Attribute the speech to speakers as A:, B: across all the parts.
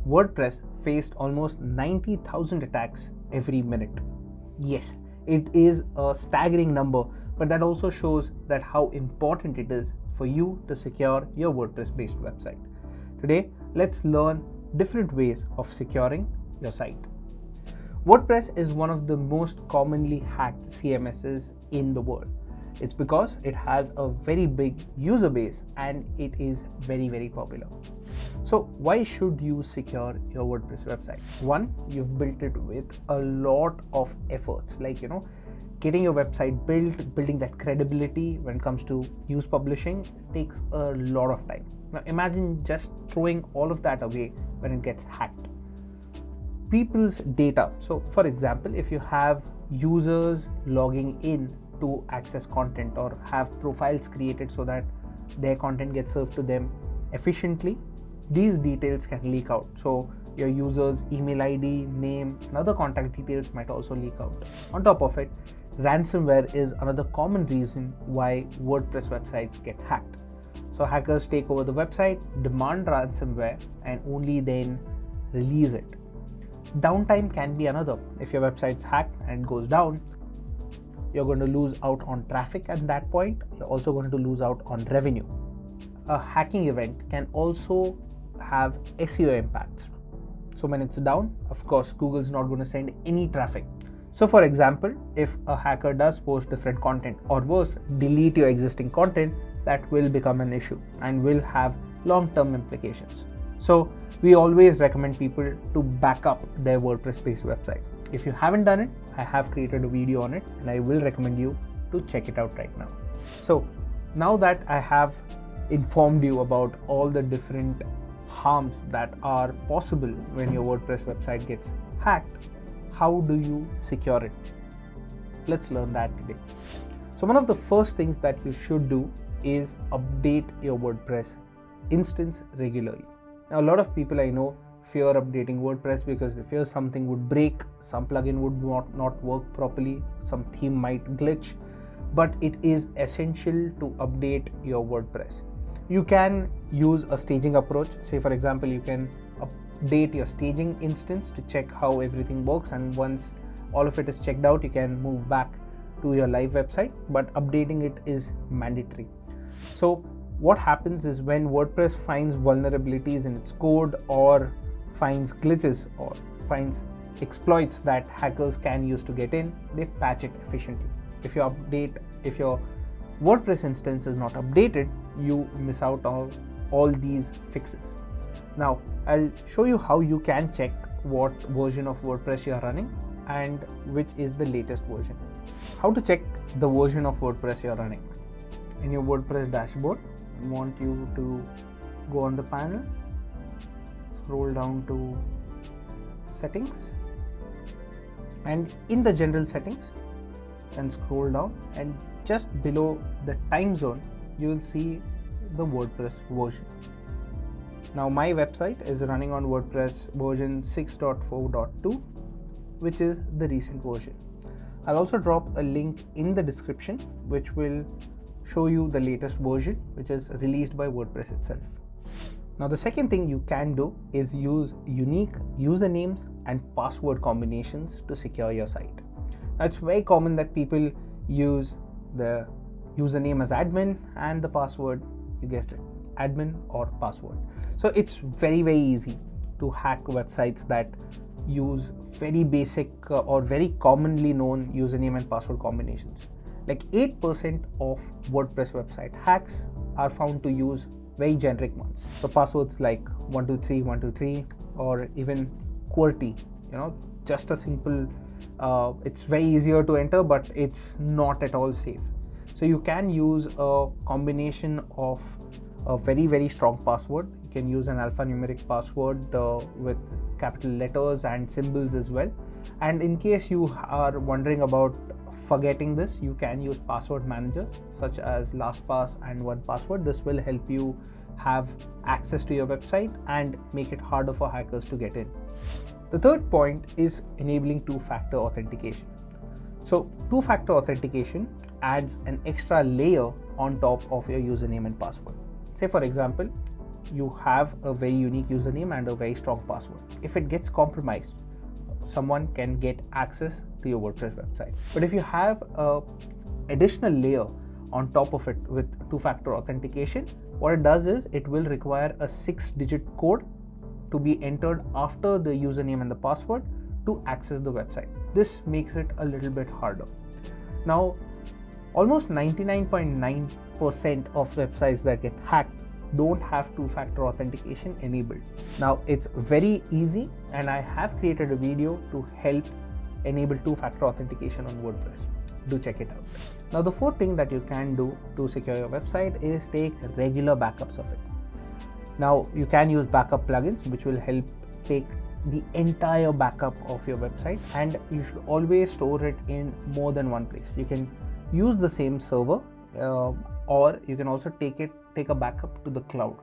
A: WordPress faced almost 90,000 attacks every minute. Yes, it is a staggering number, but that also shows that how important it is for you to secure your WordPress-based website. Today, let's learn different ways of securing your site. WordPress is one of the most commonly hacked CMSs in the world. It's because it has a very big user base and it is very popular. So why should you secure your WordPress website? One, you've built it with a lot of efforts, like getting your website built, building that credibility when it comes to news publishing takes a lot of time. Now imagine just throwing all of that away when it gets hacked. People's data. So for example, if you have users logging in to access content or have profiles created so that their content gets served to them efficiently, these details can leak out. So your user's email ID, name, and other contact details might also leak out. On top of it, ransomware is another common reason why WordPress websites get hacked. So hackers take over the website, demand ransomware, and only then release it. Downtime can be another. If your website's hacked and goes down, you're going to lose out on traffic at that point. You're also going to lose out on revenue. A hacking event can also have SEO impacts. So when it's down, of course, Google's not going to send any traffic. So for example, if a hacker does post different content, or worse, delete your existing content, that will become an issue and will have long-term implications. So we always recommend people to back up their WordPress-based website. If you haven't done it, I have created a video on it and I will recommend you to check it out right now. So now that I have informed you about all the different harms that are possible when your WordPress website gets hacked, how do you secure it? Let's learn that today. So one of the first things that you should do is update your WordPress instance regularly. Now, a lot of people I know fear updating WordPress because they fear something would break, some plugin would not work properly, some theme might glitch, but it is essential to update your WordPress. You can use a staging approach. Say for example, you can update your staging instance to check how everything works, and once all of it is checked out, you can move back to your live website, but updating it is mandatory. So what happens is when WordPress finds vulnerabilities in its code or finds glitches or finds exploits that hackers can use to get in, they patch it efficiently. If your WordPress instance is not updated, you miss out on all these fixes. Now, I'll show you how you can check what version of WordPress you're running and which is the latest version. How to check the version of WordPress you're running. In your WordPress dashboard, I want you to go on the panel, scroll down to settings, and in the general settings, and scroll down, and just below the time zone, you will see the WordPress version. Now my website is running on WordPress version 6.4.2, which is the recent version. I'll also drop a link in the description which will show you the latest version, which is released by WordPress itself. Now the second thing you can do is use unique usernames and password combinations to secure your site. Now it's very common that people use the username as admin and the password, you guessed it, admin or password. So it's very easy to hack websites that use very basic or very commonly known username and password combinations. Like 8% of WordPress website hacks are found to use very generic ones. So passwords like 123 or even QWERTY, just a simple, it's very easier to enter, but it's not at all safe. So you can use a combination of a very strong password. You can use an alphanumeric password with capital letters and symbols as well. And in case you are wondering about forgetting this, you can use password managers such as LastPass and 1Password. This will help you have access to your website and make it harder for hackers to get in. The third point is enabling two-factor authentication. So two-factor authentication adds an extra layer on top of your username and password. Say for example, you have a very unique username and a very strong password. If it gets compromised, someone can get access to your WordPress website. But if you have a additional layer on top of it with two-factor authentication, what it does is it will require a 6-digit code to be entered after the username and the password to access the website. This makes it a little bit harder. Now, almost 99.9% of websites that get hacked don't have two-factor authentication enabled. Now, it's very easy, and I have created a video to help enable two-factor authentication on WordPress. Do check it out. Now, the fourth thing that you can do to secure your website is take regular backups of it. Now, you can use backup plugins which will help take the entire backup of your website, and you should always store it in more than one place. You can use the same server, or you can also take a backup to the cloud.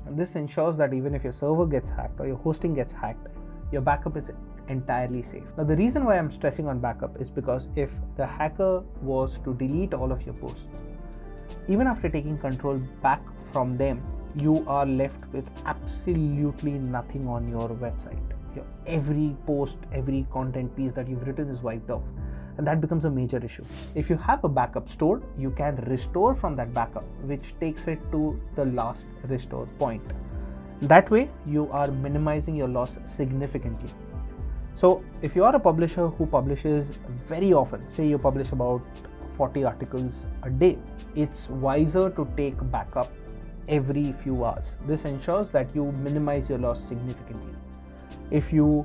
A: And this ensures that even if your server gets hacked or your hosting gets hacked, your backup is entirely safe. Now, the reason why I'm stressing on backup is because if the hacker was to delete all of your posts, even after taking control back from them, you are left with absolutely nothing on your website. Every post, every content piece that you've written is wiped off, and that becomes a major issue. If you have a backup stored, you can restore from that backup, which takes it to the last restore point. That way, you are minimizing your loss significantly. So if you are a publisher who publishes very often, say you publish about 40 articles a day, it's wiser to take backup every few hours. This ensures that you minimize your loss significantly. If you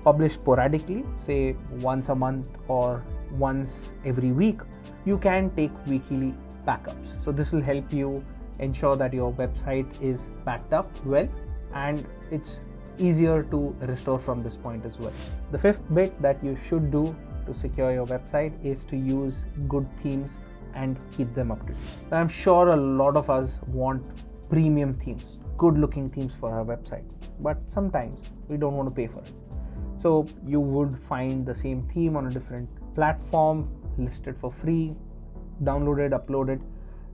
A: publish sporadically, say once a month or once every week, you can take weekly backups. So this will help you ensure that your website is backed up well, and it's easier to restore from this point as well. The fifth bit that you should do to secure your website is to use good themes and keep them up to date. Now, I'm sure a lot of us want premium themes, good looking themes for our website, but sometimes we don't want to pay for it. So you would find the same theme on a different platform, listed for free, downloaded, uploaded.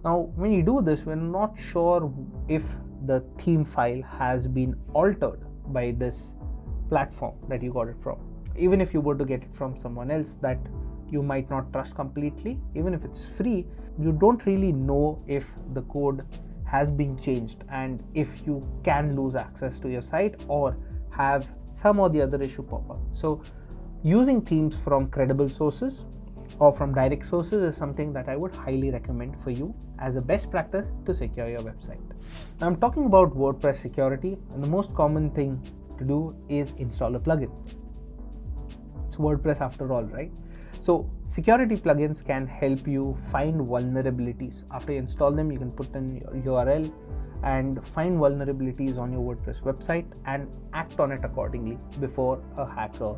A: Now, when you do this, we're not sure if the theme file has been altered by this platform that you got it from. Even if you were to get it from someone else that you might not trust completely, even if it's free, you don't really know if the code has been changed and if you can lose access to your site or have some or the other issue pop up. So using themes from credible sources or from direct sources is something that I would highly recommend for you as a best practice to secure your website. Now, I'm talking about WordPress security, and the most common thing to do is install a plugin. It's WordPress after all, right? So security plugins can help you find vulnerabilities. After you install them, you can put in your URL and find vulnerabilities on your WordPress website and act on it accordingly before a hacker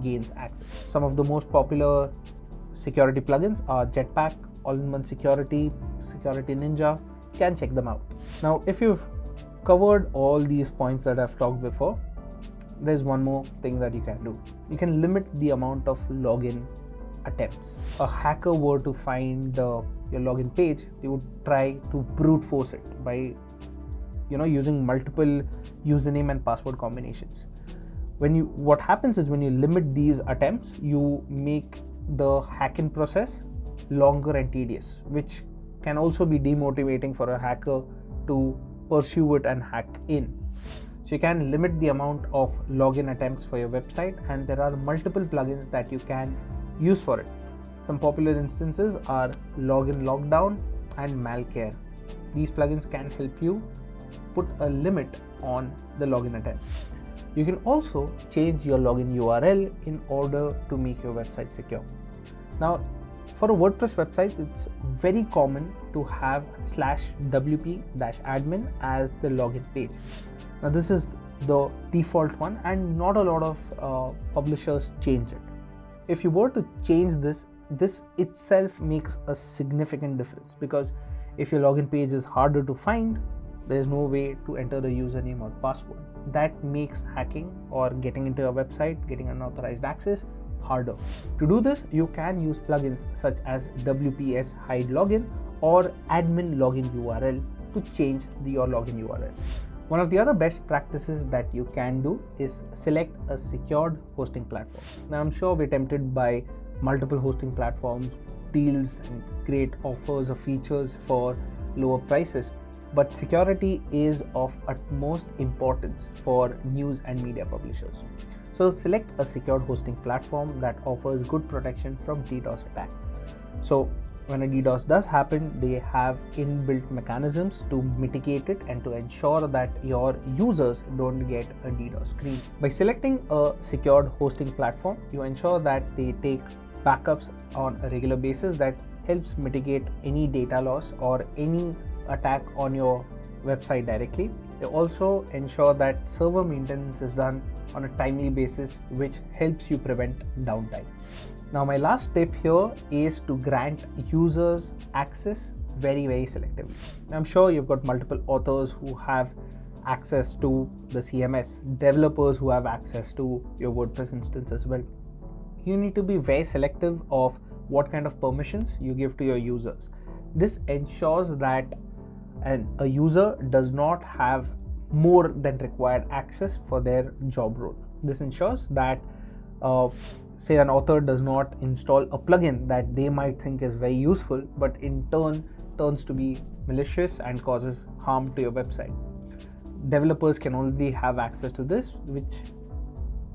A: gains access. Some of the most popular security plugins are Jetpack, All-in-One Security, Security Ninja. You can check them out. Now, if you've covered all these points that I've talked before, there's one more thing that you can do. You can limit the amount of login attempts. A hacker were to find your login page, they would try to brute force it by using multiple username and password combinations. What happens is when you limit these attempts, you make the hacking process longer and tedious, which can also be demotivating for a hacker to pursue it and hack in. So you can limit the amount of login attempts for your website, and there are multiple plugins that you can use for it. Some popular instances are Login Lockdown and Malcare. These plugins can help you put a limit on the login attempts. You can also change your login URL in order to make your website secure. Now, for a WordPress website, it's very common to have /wp-admin as the login page. Now, this is the default one, and not a lot of publishers change it. If you were to change this itself makes a significant difference, because if your login page is harder to find, there's no way to enter the username or password. That makes hacking or getting into a website, getting unauthorized access, harder. To do this, you can use plugins such as WPS Hide Login or Admin Login URL to change your login URL. One of the other best practices that you can do is select a secured hosting platform. Now, I'm sure we're tempted by multiple hosting platforms, deals, and great offers or features for lower prices, but security is of utmost importance for news and media publishers. So select a secured hosting platform that offers good protection from DDoS attack. So when a DDoS does happen, they have inbuilt mechanisms to mitigate it and to ensure that your users don't get a DDoS screen. By selecting a secured hosting platform, you ensure that they take backups on a regular basis that helps mitigate any data loss or any attack on your website directly. They also ensure that server maintenance is done on a timely basis, which helps you prevent downtime. Now, my last tip here is to grant users access very selectively. I'm sure you've got multiple authors who have access to the CMS, developers who have access to your WordPress instance as well. You need to be very selective of what kind of permissions you give to your users. This ensures that a user does not have more than required access for their job role. This ensures that say an author does not install a plugin that they might think is very useful, but in turn turns to be malicious and causes harm to your website. Developers can only have access to this, which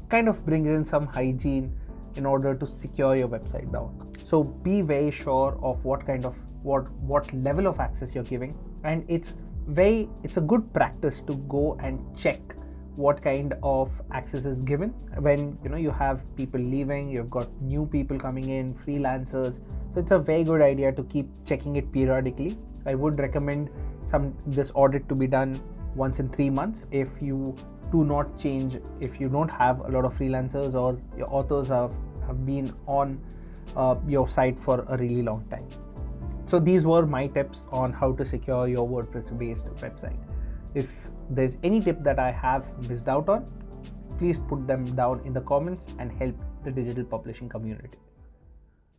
A: kind of brings in some hygiene in order to secure your website down. So be very sure of what level of access you're giving, and it's a good practice to go and check what kind of access is given when you have people leaving, you've got new people coming in, freelancers. So it's a very good idea to keep checking it periodically. I would recommend this audit to be done once in 3 months if you do not change, if you don't have a lot of freelancers or your authors have been on your site for a really long time. So these were my tips on how to secure your WordPress based website. If there's any tip that I have missed out on, please put them down in the comments and help the digital publishing community.